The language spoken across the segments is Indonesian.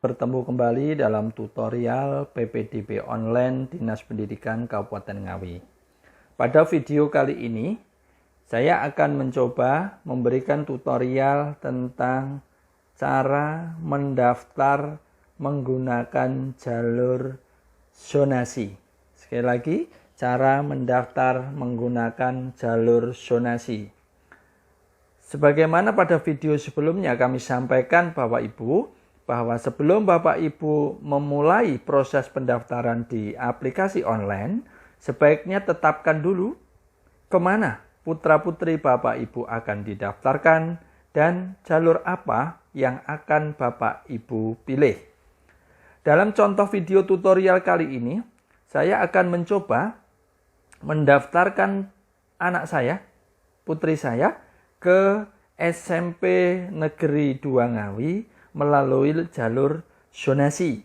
Bertemu kembali dalam tutorial PPDB online Dinas Pendidikan Kabupaten Ngawi. Pada video kali ini, saya akan mencoba memberikan tutorial tentang cara mendaftar menggunakan jalur zonasi. Sekali lagi, cara mendaftar menggunakan jalur zonasi. Sebagaimana pada video sebelumnya kami sampaikan Bapak Ibu, bahwa sebelum Bapak Ibu memulai proses pendaftaran di aplikasi online, sebaiknya tetapkan dulu kemana putra-putri Bapak Ibu akan didaftarkan dan jalur apa yang akan Bapak Ibu pilih. Dalam contoh video tutorial kali ini, saya akan mencoba mendaftarkan anak saya, putri saya, ke SMP Negeri 2 Ngawi melalui jalur zonasi.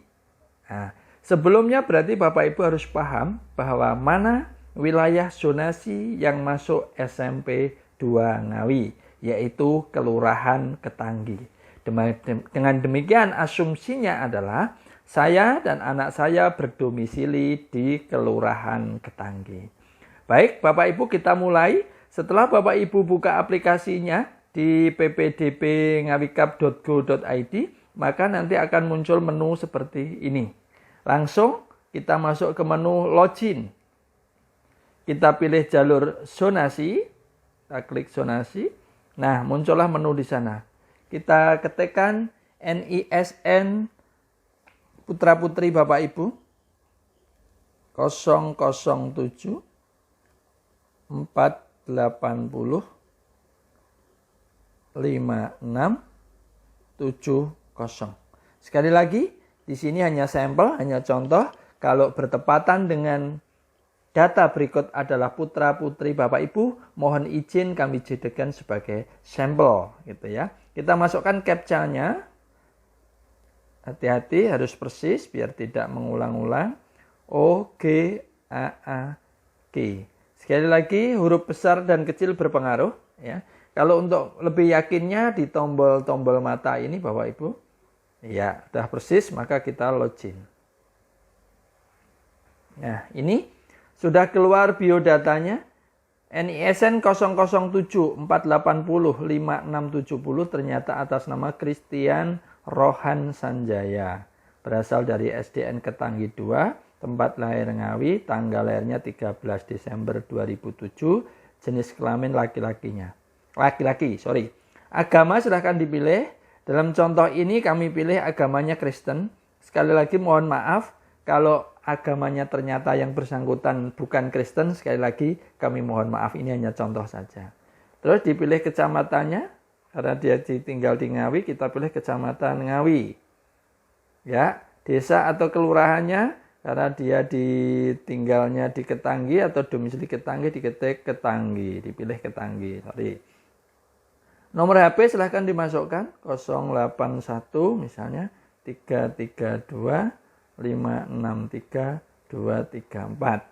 Nah, sebelumnya berarti Bapak Ibu harus paham bahwa mana wilayah zonasi yang masuk SMP 2 Ngawi, yaitu Kelurahan Ketanggi. Dengan demikian asumsinya adalah saya dan anak saya berdomisili di Kelurahan Ketanggi. Baik, Bapak Ibu, kita mulai. Setelah Bapak Ibu buka aplikasinya di ppdb.ngawicap.go.id, maka nanti akan muncul menu seperti ini. Langsung kita masuk ke menu login. Kita pilih jalur zonasi, kita klik zonasi. Nah, muncullah menu di sana. Kita ketikkan NISN putra-putri Bapak Ibu 007 480 5670. Sekali lagi, di sini hanya sampel, hanya contoh. Kalau bertepatan dengan data berikut adalah putra-putri Bapak Ibu, mohon izin kami jadikan sebagai sampel, gitu ya. Kita masukkan captcha-nya. Hati-hati, harus persis biar tidak mengulang-ulang. OGAAG. Sekali lagi, huruf besar dan kecil berpengaruh, ya. Kalau untuk lebih yakinnya di tombol-tombol mata ini Bapak Ibu, ya sudah persis, maka kita login. Nah, ini sudah keluar biodatanya. NISN 007 480 5670 ternyata atas nama Christian Rohan Sanjaya. Berasal dari SDN Ketanggi 2, tempat lahir Ngawi, tanggal lahirnya 13 Desember 2007, jenis kelamin laki-laki. Agama silahkan dipilih. Dalam contoh ini kami pilih agamanya Kristen. Sekali lagi mohon maaf kalau agamanya ternyata yang bersangkutan bukan Kristen. Sekali lagi kami mohon maaf, ini hanya contoh saja. Terus dipilih kecamatannya, karena dia tinggal di Ngawi, kita pilih kecamatan Ngawi. Ya, desa atau kelurahannya, karena dia tinggalnya di Ketanggi atau domisili Ketanggi, diketik Ketanggi, dipilih Ketanggi. Nomor HP silahkan dimasukkan 081 misalnya 332 563 234.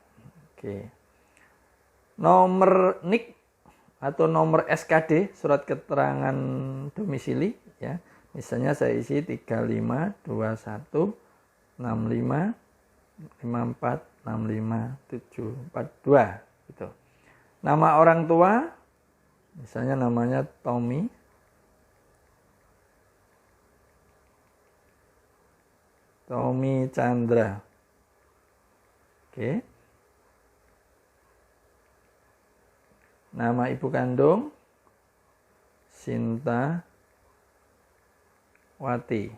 Oke. Nomor NIK atau nomor SKD, surat keterangan domisili, ya. Misalnya saya isi 35 21 65 54 65 742 gitu. Nama orang tua, misalnya namanya Tommy. Tommy Chandra. Oke. Nama ibu kandung Sinta Wati.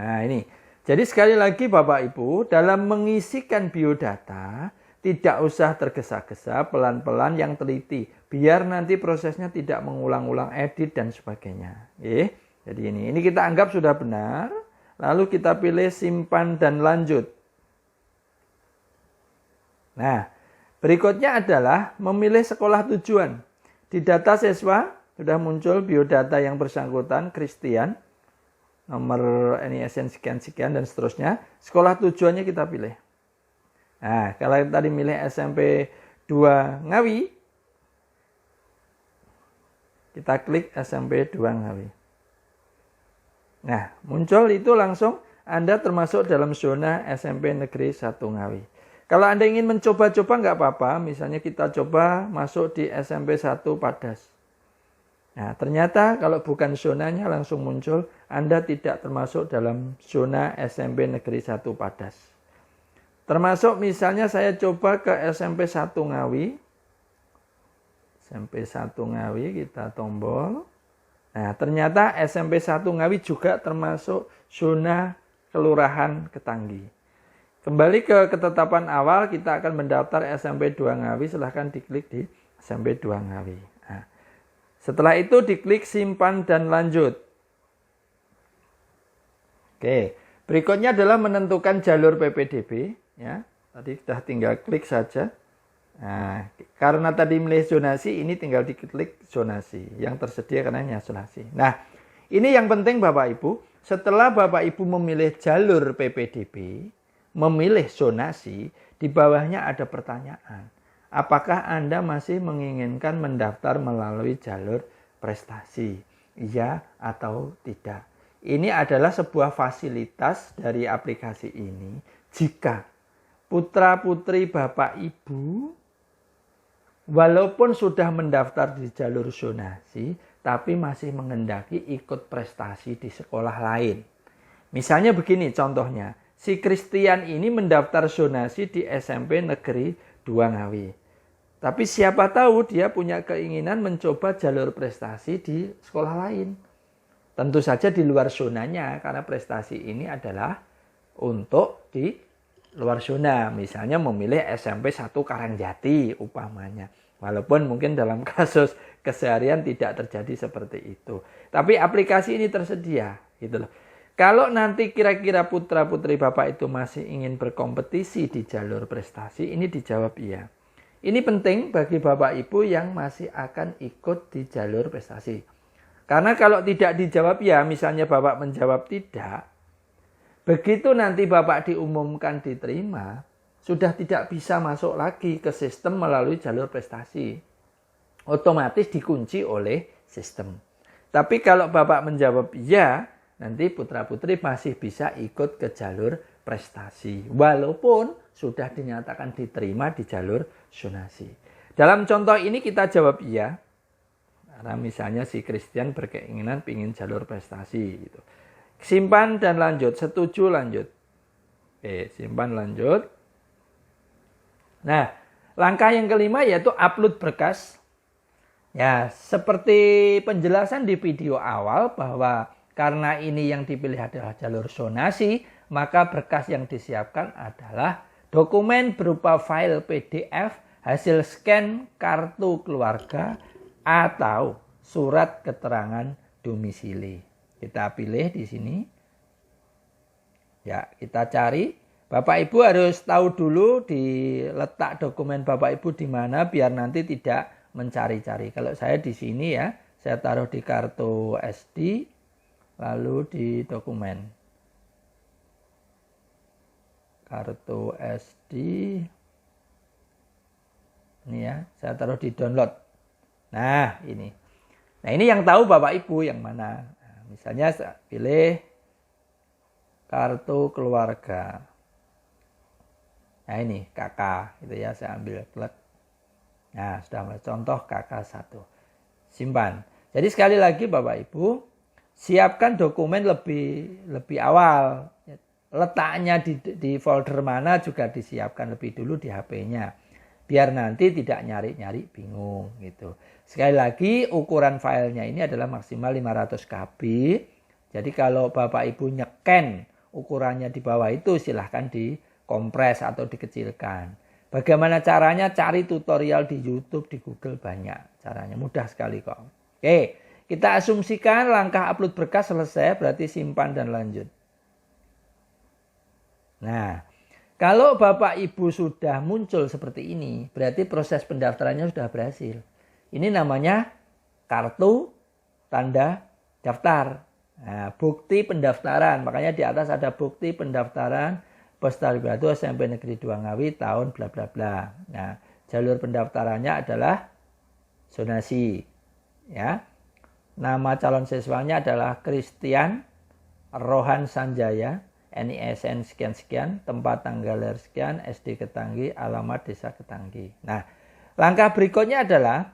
Nah, ini. Jadi sekali lagi Bapak Ibu, dalam mengisikan biodata tidak usah tergesa-gesa, pelan-pelan, yang teliti, biar nanti prosesnya tidak mengulang-ulang edit dan sebagainya. Jadi ini kita anggap sudah benar, lalu kita pilih simpan dan lanjut. Nah, berikutnya adalah memilih sekolah tujuan. Di data siswa sudah muncul biodata yang bersangkutan, Christian, nomor NISN sekian-sekian dan seterusnya. Sekolah tujuannya kita pilih. Nah, kalau tadi milih SMP 2 Ngawi, kita klik SMP 2 Ngawi. Nah, muncul itu langsung Anda termasuk dalam zona SMP Negeri 1 Ngawi. Kalau Anda ingin mencoba-coba nggak apa-apa, misalnya kita coba masuk di SMP 1 Padas. Nah, ternyata kalau bukan zonanya langsung muncul, Anda tidak termasuk dalam zona SMP Negeri 1 Padas. Termasuk misalnya saya coba ke SMP 1 Ngawi. SMP 1 Ngawi kita tombol. Nah, ternyata SMP 1 Ngawi juga termasuk zona Kelurahan Ketanggi. Kembali ke ketetapan awal, kita akan mendaftar SMP 2 Ngawi, silahkan diklik di SMP 2 Ngawi. Nah, setelah itu diklik simpan dan lanjut. Oke, berikutnya adalah menentukan jalur PPDB. Ya, tadi sudah tinggal klik saja. Nah, karena tadi milih zonasi, ini tinggal diklik zonasi. Yang tersedia karena hanya zonasi. Nah, ini yang penting Bapak Ibu. Setelah Bapak Ibu memilih jalur PPDB, memilih zonasi, di bawahnya ada pertanyaan. Apakah Anda masih menginginkan mendaftar melalui jalur prestasi? Iya atau tidak? Ini adalah sebuah fasilitas dari aplikasi ini. Jika putra-putri Bapak Ibu walaupun sudah mendaftar di jalur zonasi, tapi masih menghendaki ikut prestasi di sekolah lain. Misalnya begini contohnya, si Christian ini mendaftar zonasi di SMP Negeri 2 Ngawi. Tapi siapa tahu dia punya keinginan mencoba jalur prestasi di sekolah lain. Tentu saja di luar zonanya, karena prestasi ini adalah untuk di luar zona. Misalnya memilih SMP 1 Karangjati umpamanya. Walaupun mungkin dalam kasus keseharian tidak terjadi seperti itu. Tapi aplikasi ini tersedia. Gitu loh. Kalau nanti kira-kira putra-putri Bapak itu masih ingin berkompetisi di jalur prestasi, ini dijawab iya. Ini penting bagi Bapak Ibu yang masih akan ikut di jalur prestasi. Karena kalau tidak dijawab ya, misalnya Bapak menjawab tidak, begitu nanti Bapak diumumkan diterima, sudah tidak bisa masuk lagi ke sistem melalui jalur prestasi. Otomatis dikunci oleh sistem. Tapi kalau Bapak menjawab ya, nanti putra-putri masih bisa ikut ke jalur prestasi. Walaupun sudah dinyatakan diterima di jalur zonasi. Dalam contoh ini kita jawab iya. Karena misalnya si Christian berkeinginan ingin jalur prestasi. Gitu. Simpan dan lanjut. Setuju lanjut. Oke, simpan lanjut. Nah, langkah yang kelima yaitu upload berkas. Ya, seperti penjelasan di video awal bahwa karena ini yang dipilih adalah jalur zonasi, maka berkas yang disiapkan adalah dokumen berupa file PDF, hasil scan kartu keluarga, atau surat keterangan domisili. Kita pilih di sini. Ya, kita cari. Bapak Ibu harus tahu dulu di letak dokumen Bapak Ibu di mana biar nanti tidak mencari-cari. Kalau saya di sini ya, saya taruh di kartu SD, lalu di dokumen. Kartu SD. Ini ya, saya taruh di download. Nah, ini. Nah, ini yang tahu Bapak Ibu yang mana. Nah, misalnya saya pilih kartu keluarga. Nah, ini kakak, gitu ya, saya ambil klik. Nah, sudah contoh kakak 1. Simpan. Jadi sekali lagi Bapak Ibu, siapkan dokumen lebih awal. Letaknya di folder mana juga disiapkan lebih dulu di HP-nya. Biar nanti tidak nyari-nyari bingung gitu. Sekali lagi ukuran filenya ini adalah maksimal 500 KB. Jadi kalau Bapak Ibu nyeken ukurannya di bawah itu silahkan dikompres atau dikecilkan. Bagaimana caranya? Cari tutorial di YouTube, di Google banyak caranya. Mudah sekali kok. Oke, kita asumsikan langkah upload berkas selesai, berarti simpan dan lanjut. Nah, kalau Bapak Ibu sudah muncul seperti ini, berarti proses pendaftarannya sudah berhasil. Ini namanya kartu tanda daftar. Nah, bukti pendaftaran. Makanya di atas ada bukti pendaftaran peserta Batu SMP Negeri 2 Ngawi tahun bla bla bla. Nah, jalur pendaftarannya adalah zonasi. Ya. Nama calon siswanya adalah Christian Rohan Sanjaya, NISN sekian-sekian, tempat tanggal lahir sekian, SD Ketanggi, alamat desa Ketanggi. Nah, langkah berikutnya adalah,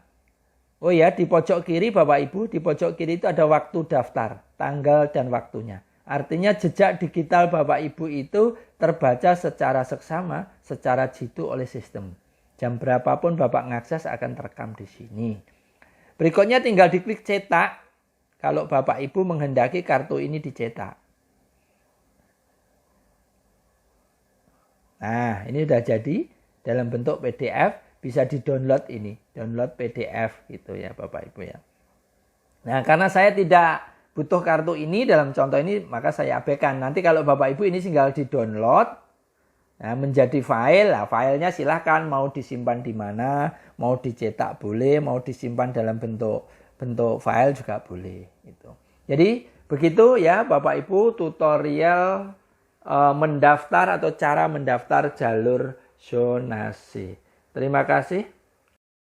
oh ya, di pojok kiri Bapak Ibu, di pojok kiri itu ada waktu daftar, tanggal dan waktunya. Artinya jejak digital Bapak Ibu itu terbaca secara seksama, secara jitu oleh sistem. Jam berapapun Bapak ngakses akan terekam di sini. Berikutnya tinggal diklik cetak, kalau Bapak Ibu menghendaki kartu ini dicetak. Nah, ini sudah jadi dalam bentuk PDF, bisa di-download ini, download PDF gitu ya Bapak Ibu ya. Nah, karena saya tidak butuh kartu ini dalam contoh ini, maka saya abaikan. Nanti kalau Bapak Ibu ini tinggal di-download, nah, menjadi file, nah, filenya silahkan mau disimpan di mana, mau dicetak boleh, mau disimpan dalam bentuk file juga boleh. Gitu. Jadi begitu ya Bapak Ibu tutorial mendaftar atau cara mendaftar jalur zonasi. Terima kasih.